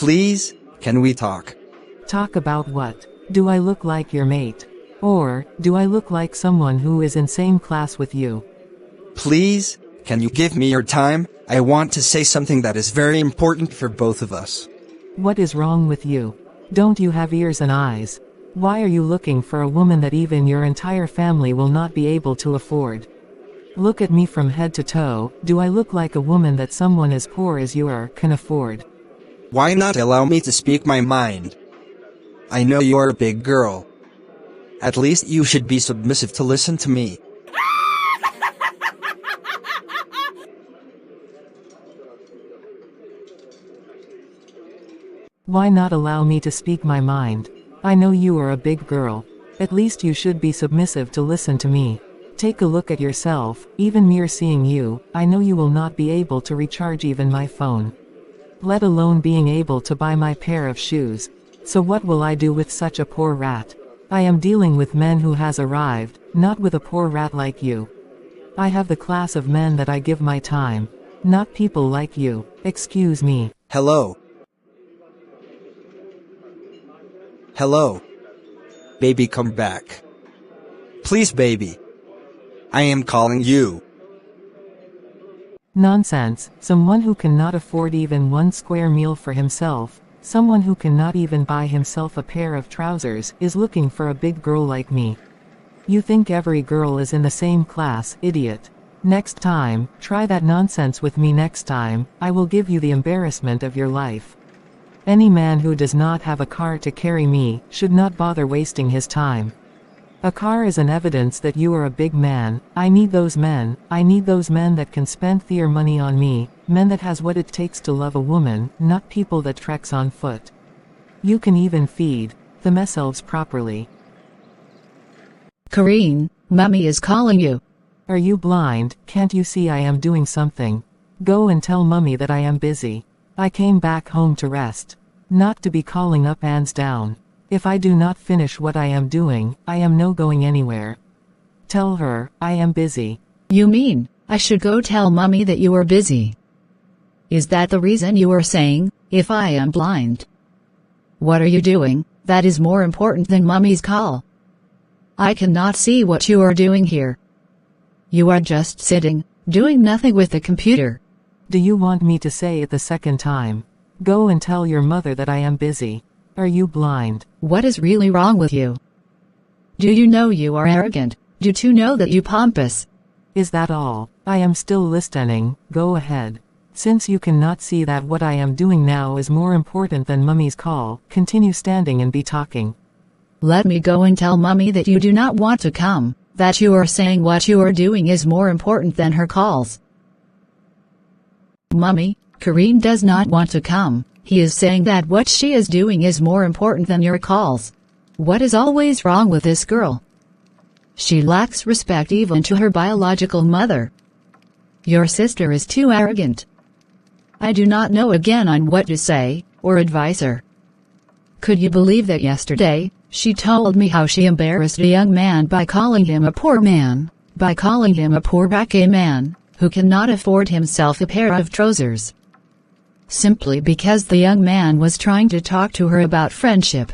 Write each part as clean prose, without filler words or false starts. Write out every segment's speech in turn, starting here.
Please, can we talk? Talk about what? Do I look like your mate? Or, do I look like someone who is in same class with you? Please, can you give me your time? I want to say something that is very important for both of us. What is wrong with you? Don't you have ears and eyes? Why are you looking for a woman that even your entire family will not be able to afford? Look at me from head to toe. Do I look like a woman that someone as poor as you are can afford? Why not allow me to speak my mind? I know you are a big girl. At least you should be submissive to listen to me. Why not allow me to speak my mind? I know you are a big girl. At least you should be submissive to listen to me. Take a look at yourself. Even mere seeing you, I know you will not be able to recharge even my phone. Let alone being able to buy my pair of shoes. So what will I do with such a poor rat? I am dealing with men who has arrived, not with a poor rat like you. I have the class of men that I give my time. Not people like you. Excuse me. Hello. Hello. Baby, come back. Please, baby. I am calling you. Nonsense. Someone who cannot afford even one square meal for himself, someone who cannot even buy himself a pair of trousers, is looking for a big girl like me. You think every girl is in the same class, idiot. Next time, try that nonsense with me next time, I will give you the embarrassment of your life. Any man who does not have a car to carry me, should not bother wasting his time. A car is an evidence that you are a big man. I need those men. I need those men that can spend their money on me, men that has what it takes to love a woman, not people that treks on foot. You can even feed themselves properly. Karine, Mummy is calling you. Are you blind? Can't you see I am doing something? Go and tell Mummy that I am busy. I came back home to rest. Not to be calling up hands down. If I do not finish what I am doing, I am no going anywhere. Tell her, I am busy. You mean, I should go tell Mummy that you are busy? Is that the reason you are saying, if I am blind? What are you doing, that is more important than Mummy's call? I cannot see what you are doing here. You are just sitting, doing nothing with the computer. Do you want me to say it the second time? Go and tell your mother that I am busy. Are you blind? What is really wrong with you? Do you know you are arrogant? Do you know that you pompous? Is that all? I am still listening. Go ahead. Since you cannot see that what I am doing now is more important than Mummy's call, continue standing and be talking. Let me go and tell Mummy that you do not want to come, that you are saying what you are doing is more important than her calls. Mummy, Karine does not want to come. He is saying that what she is doing is more important than your calls. What is always wrong with this girl? She lacks respect even to her biological mother. Your sister is too arrogant. I do not know again on what to say, or advise her. Could you believe that yesterday, she told me how she embarrassed a young man by calling him a poor man, by calling him a poor racket man, who cannot afford himself a pair of trousers. Simply because the young man was trying to talk to her about friendship.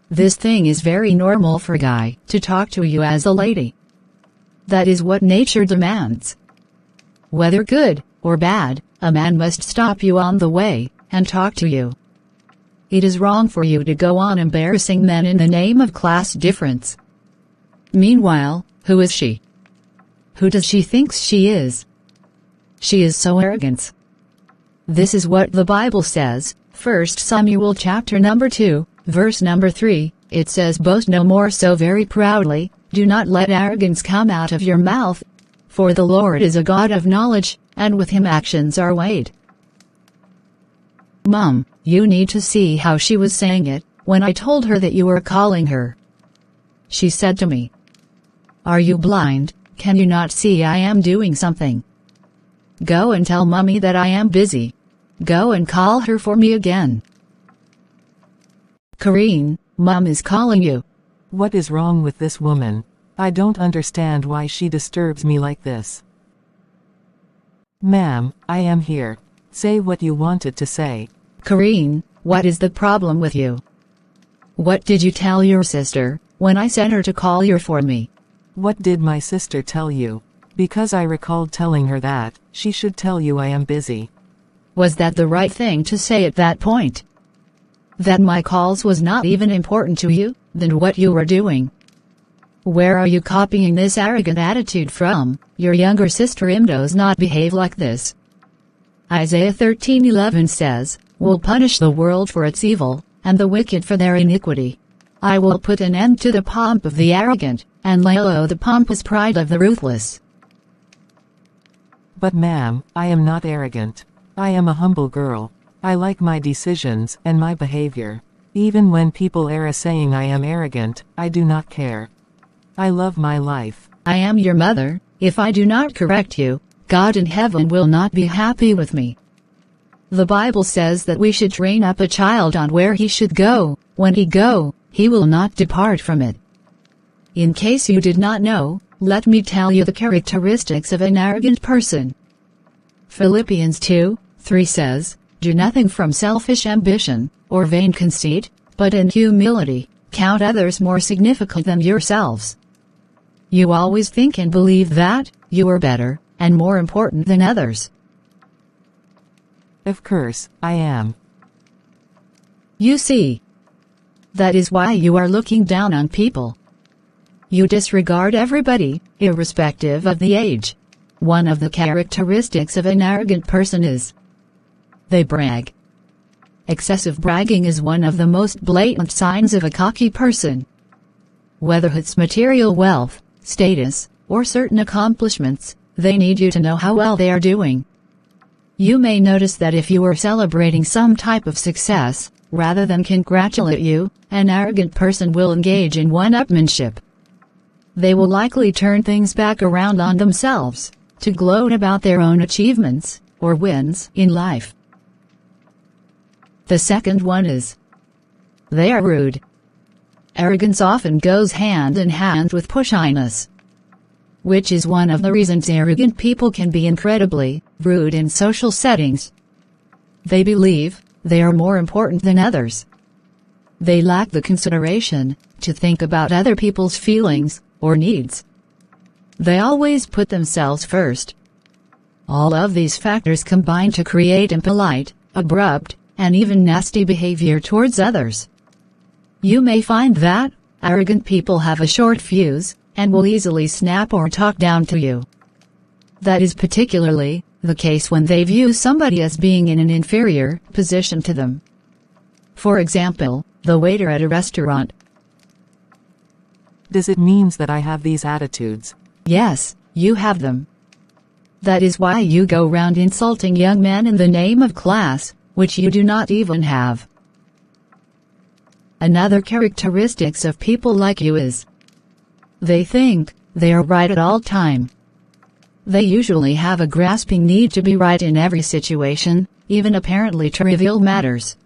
This thing is very normal for a guy to talk to you as a lady. That is what nature demands. Whether good or bad, a man must stop you on the way and talk to you. It is wrong for you to go on embarrassing men in the name of class difference. Meanwhile, who is she? Who does she think she is? She is so arrogant. This is what the Bible says, 1 Samuel chapter number 2, verse number 3, it says, boast no more so very proudly, do not let arrogance come out of your mouth. For the Lord is a God of knowledge, and with him actions are weighed. Mom, you need to see how she was saying it, when I told her that you were calling her. She said to me, are you blind? Can you not see I am doing something? Go and tell Mummy that I am busy. Go and call her for me again. Karine, Mom is calling you. What is wrong with this woman? I don't understand why she disturbs me like this. Ma'am, I am here. Say what you wanted to say. Karine, what is the problem with you? What did you tell your sister when I sent her to call you for me? What did my sister tell you? Because I recalled telling her that she should tell you I am busy. Was that the right thing to say at that point? That my calls was not even important to you, then what you were doing? Where are you copying this arrogant attitude from? Your younger sister does not behave like this. Isaiah 13:11 says, "Will punish the world for its evil, and the wicked for their iniquity. I will put an end to the pomp of the arrogant, and lay low the pompous pride of the ruthless." But ma'am, I am not arrogant. I am a humble girl. I like my decisions and my behavior. Even when people are saying I am arrogant, I do not care. I love my life. I am your mother. If I do not correct you, God in heaven will not be happy with me. The Bible says that we should train up a child on where he should go. When he will not depart from it. In case you did not know, let me tell you the characteristics of an arrogant person. Philippians 2:3 says, "Do nothing from selfish ambition or vain conceit, but in humility, count others more significant than yourselves." You always think and believe that you are better and more important than others. Of course, I am. You see, that is why you are looking down on people. You disregard everybody, irrespective of the age. One of the characteristics of an arrogant person is they brag. Excessive bragging is one of the most blatant signs of a cocky person. Whether it's material wealth, status, or certain accomplishments, they need you to know how well they are doing. You may notice that if you are celebrating some type of success, rather than congratulate you, an arrogant person will engage in one-upmanship. They will likely turn things back around on themselves, to gloat about their own achievements, or wins, in life. The second one is they are rude. Arrogance often goes hand in hand with pushiness, which is one of the reasons arrogant people can be incredibly rude in social settings. They believe they are more important than others. They lack the consideration to think about other people's feelings or needs. They always put themselves first. All of these factors combine to create impolite, abrupt, and even nasty behavior towards others. You may find that arrogant people have a short fuse and will easily snap or talk down to you. That is particularly the case when they view somebody as being in an inferior position to them. For example, the waiter at a restaurant. Does it mean that I have these attitudes? Yes, you have them. That is why you go round insulting young men in the name of class, which you do not even have. Another characteristics of people like you is they think they are right at all time. They usually have a grasping need to be right in every situation, even apparently trivial matters.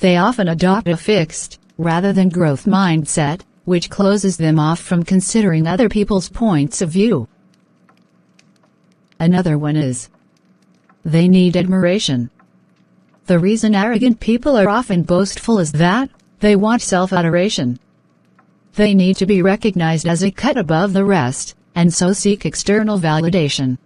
They often adopt a fixed, rather than growth mindset, which closes them off from considering other people's points of view. Another one is they need admiration. The reason arrogant people are often boastful is that they want self-adoration. They need to be recognized as a cut above the rest, and so seek external validation.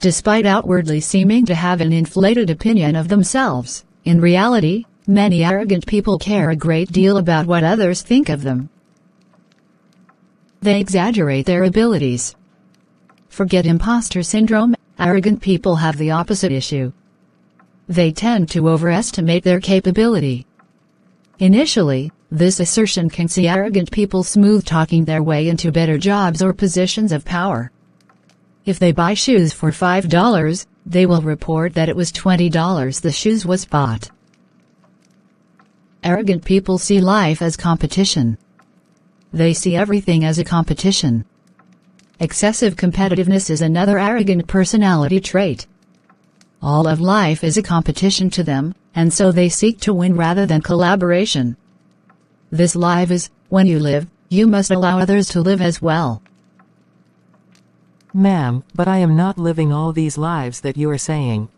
Despite outwardly seeming to have an inflated opinion of themselves, in reality, many arrogant people care a great deal about what others think of them. They exaggerate their abilities. Forget imposter syndrome, arrogant people have the opposite issue. They tend to overestimate their capability. Initially, this assertion can see arrogant people smooth-talking their way into better jobs or positions of power. If they buy shoes for $5, they will report that it was $20 the shoes was bought. Arrogant people see life as competition. They see everything as a competition. Excessive competitiveness is another arrogant personality trait. All of life is a competition to them, and so they seek to win rather than collaboration. This life is, when you live, you must allow others to live as well. Ma'am, but I am not living all these lives that you are saying.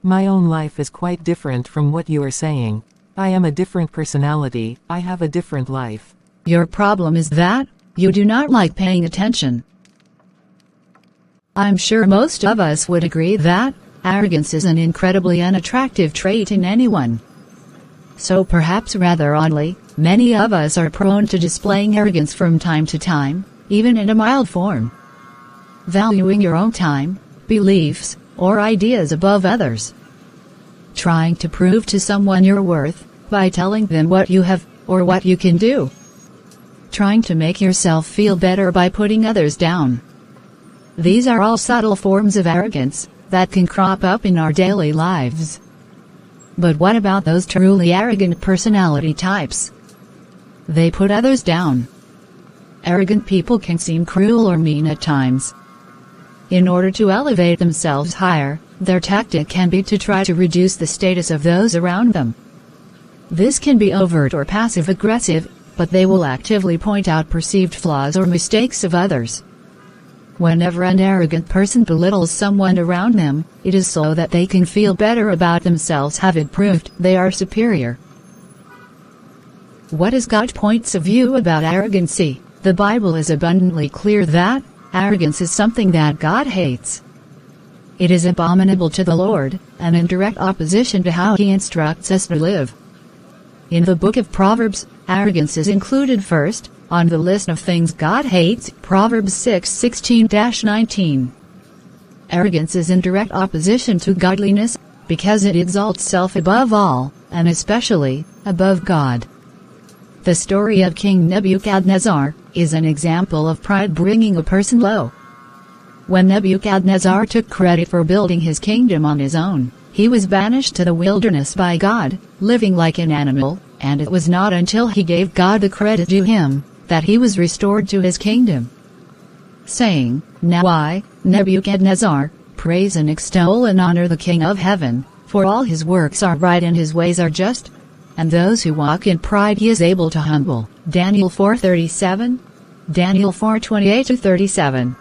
My own life is quite different from what you are saying. I am a different personality, I have a different life. Your problem is that you do not like paying attention. I'm sure most of us would agree that arrogance is an incredibly unattractive trait in anyone. So perhaps rather oddly, many of us are prone to displaying arrogance from time to time, even in a mild form. Valuing your own time, beliefs, or ideas above others. Trying to prove to someone your worth by telling them what you have or what you can do. Trying to make yourself feel better by putting others down. These are all subtle forms of arrogance that can crop up in our daily lives. But what about those truly arrogant personality types? They put others down. Arrogant people can seem cruel or mean at times. In order to elevate themselves higher, their tactic can be to try to reduce the status of those around them. This can be overt or passive-aggressive, but they will actively point out perceived flaws or mistakes of others. Whenever an arrogant person belittles someone around them, it is so that they can feel better about themselves, have it proved they are superior. What is God's point of view about arrogancy? The Bible is abundantly clear that arrogance is something that God hates. It is abominable to the Lord, and in direct opposition to how He instructs us to live. In the book of Proverbs, arrogance is included first on the list of things God hates, Proverbs 6:16-19. Arrogance is in direct opposition to godliness, because it exalts self above all, and especially above God. The story of King Nebuchadnezzar is an example of pride bringing a person low. When Nebuchadnezzar took credit for building his kingdom on his own, he was banished to the wilderness by God, living like an animal, and it was not until he gave God the credit due him that he was restored to his kingdom. Saying, "Now I, Nebuchadnezzar, praise and extol and honor the King of heaven, for all his works are right and his ways are just, and those who walk in pride he is able to humble." Daniel 4:37, Daniel 4:28-37.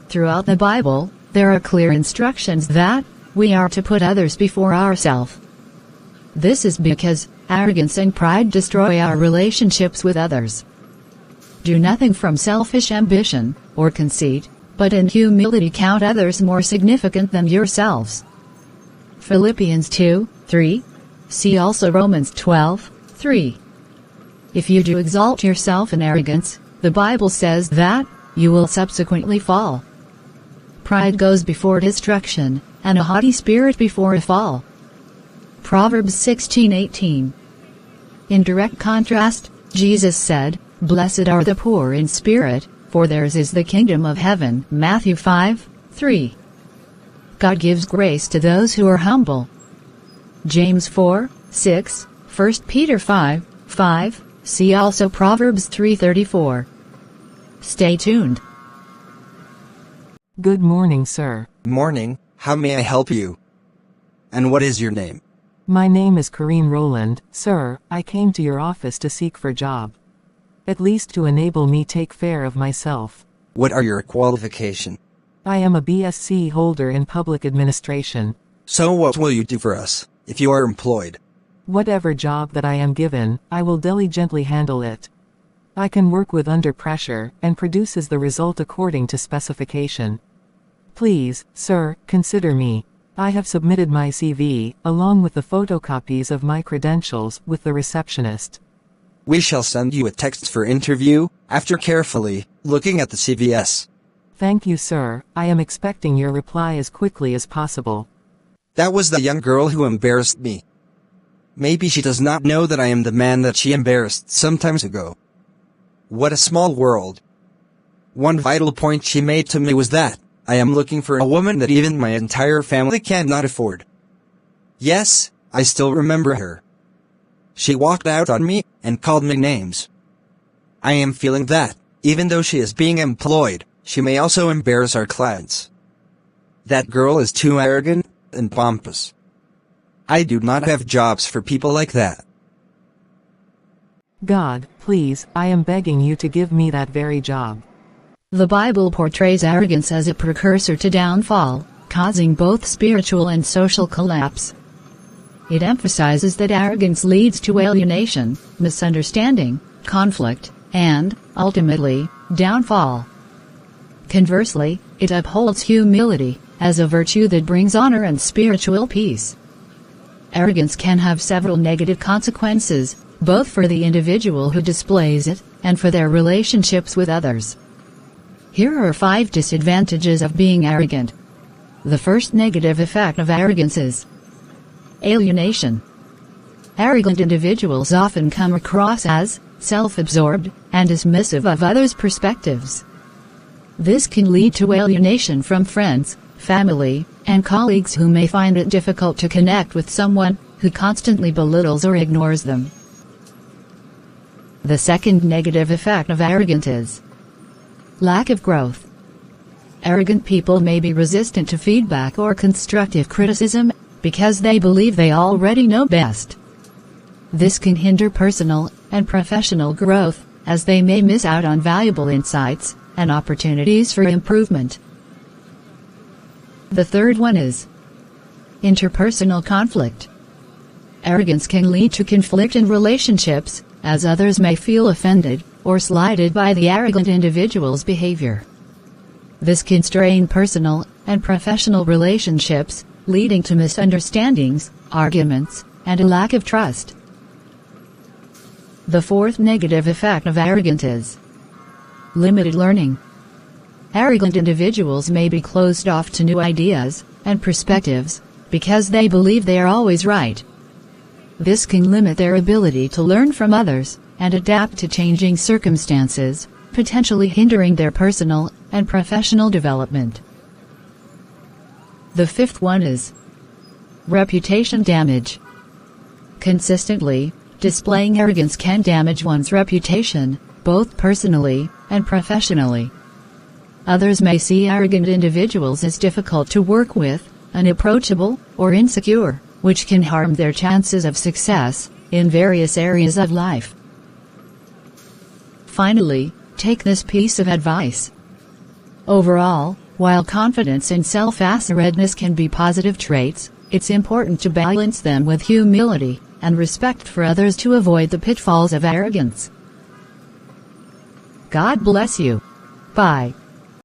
Throughout the Bible, there are clear instructions that we are to put others before ourselves. This is because arrogance and pride destroy our relationships with others. Do nothing from selfish ambition or conceit, but in humility count others more significant than yourselves. Philippians 2:3. See also Romans 12:3. If you do exalt yourself in arrogance, the Bible says that you will subsequently fall. Pride goes before destruction, and a haughty spirit before a fall. Proverbs 16:18. In direct contrast, Jesus said, "Blessed are the poor in spirit, for theirs is the kingdom of heaven." Matthew 5:3. God gives grace to those who are humble. James 4:6, 1 Peter 5:5, see also Proverbs 3:34. Stay tuned. Good morning, sir. Morning, how may I help you? And what is your name? My name is Corrine Rowland, sir. I came to your office to seek for job. At least to enable me take care of myself. What are your qualifications? I am a BSc holder in public administration. So what will you do for us, if you are employed? Whatever job that I am given, I will diligently handle it. I can work with under pressure, and produces the result according to specification. Please, sir, consider me. I have submitted my CV, along with the photocopies of my credentials, with the receptionist. We shall send you a text for interview, after carefully looking at the CVS. Thank you, sir. I am expecting your reply as quickly as possible. That was the young girl who embarrassed me. Maybe she does not know that I am the man that she embarrassed some time ago. What a small world. One vital point she made to me was that I am looking for a woman that even my entire family cannot afford. Yes, I still remember her. She walked out on me and called me names. I am feeling that, even though she is being employed, she may also embarrass our clients. That girl is too arrogant and pompous. I do not have jobs for people like that. God, please, I am begging you to give me that very job. The Bible portrays arrogance as a precursor to downfall, causing both spiritual and social collapse. It emphasizes that arrogance leads to alienation, misunderstanding, conflict, and, ultimately, downfall. Conversely, it upholds humility, as a virtue that brings honor and spiritual peace. Arrogance can have several negative consequences, both for the individual who displays it, and for their relationships with others. Here are 5 disadvantages of being arrogant. The first negative effect of arrogance is alienation. Arrogant individuals often come across as self-absorbed and dismissive of others' perspectives. This can lead to alienation from friends, family, and colleagues who may find it difficult to connect with someone who constantly belittles or ignores them. The second negative effect of arrogance is lack of growth. Arrogant people may be resistant to feedback or constructive criticism because they believe they already know best. This can hinder personal and professional growth, as they may miss out on valuable insights and opportunities for improvement. The third one is interpersonal conflict. Arrogance can lead to conflict in relationships, as others may feel offended or slighted by the arrogant individual's behavior. This can strain personal and professional relationships, leading to misunderstandings, arguments, and a lack of trust. The fourth negative effect of arrogance is limited learning. Arrogant individuals may be closed off to new ideas and perspectives because they believe they are always right. This can limit their ability to learn from others and adapt to changing circumstances, potentially hindering their personal and professional development. The fifth one is reputation damage. Consistently displaying arrogance can damage one's reputation, both personally and professionally. Others may see arrogant individuals as difficult to work with, unapproachable, or insecure, which can harm their chances of success in various areas of life. Finally, take this piece of advice. Overall, while confidence and self-assuredness can be positive traits, it's important to balance them with humility and respect for others to avoid the pitfalls of arrogance. God bless you. Bye.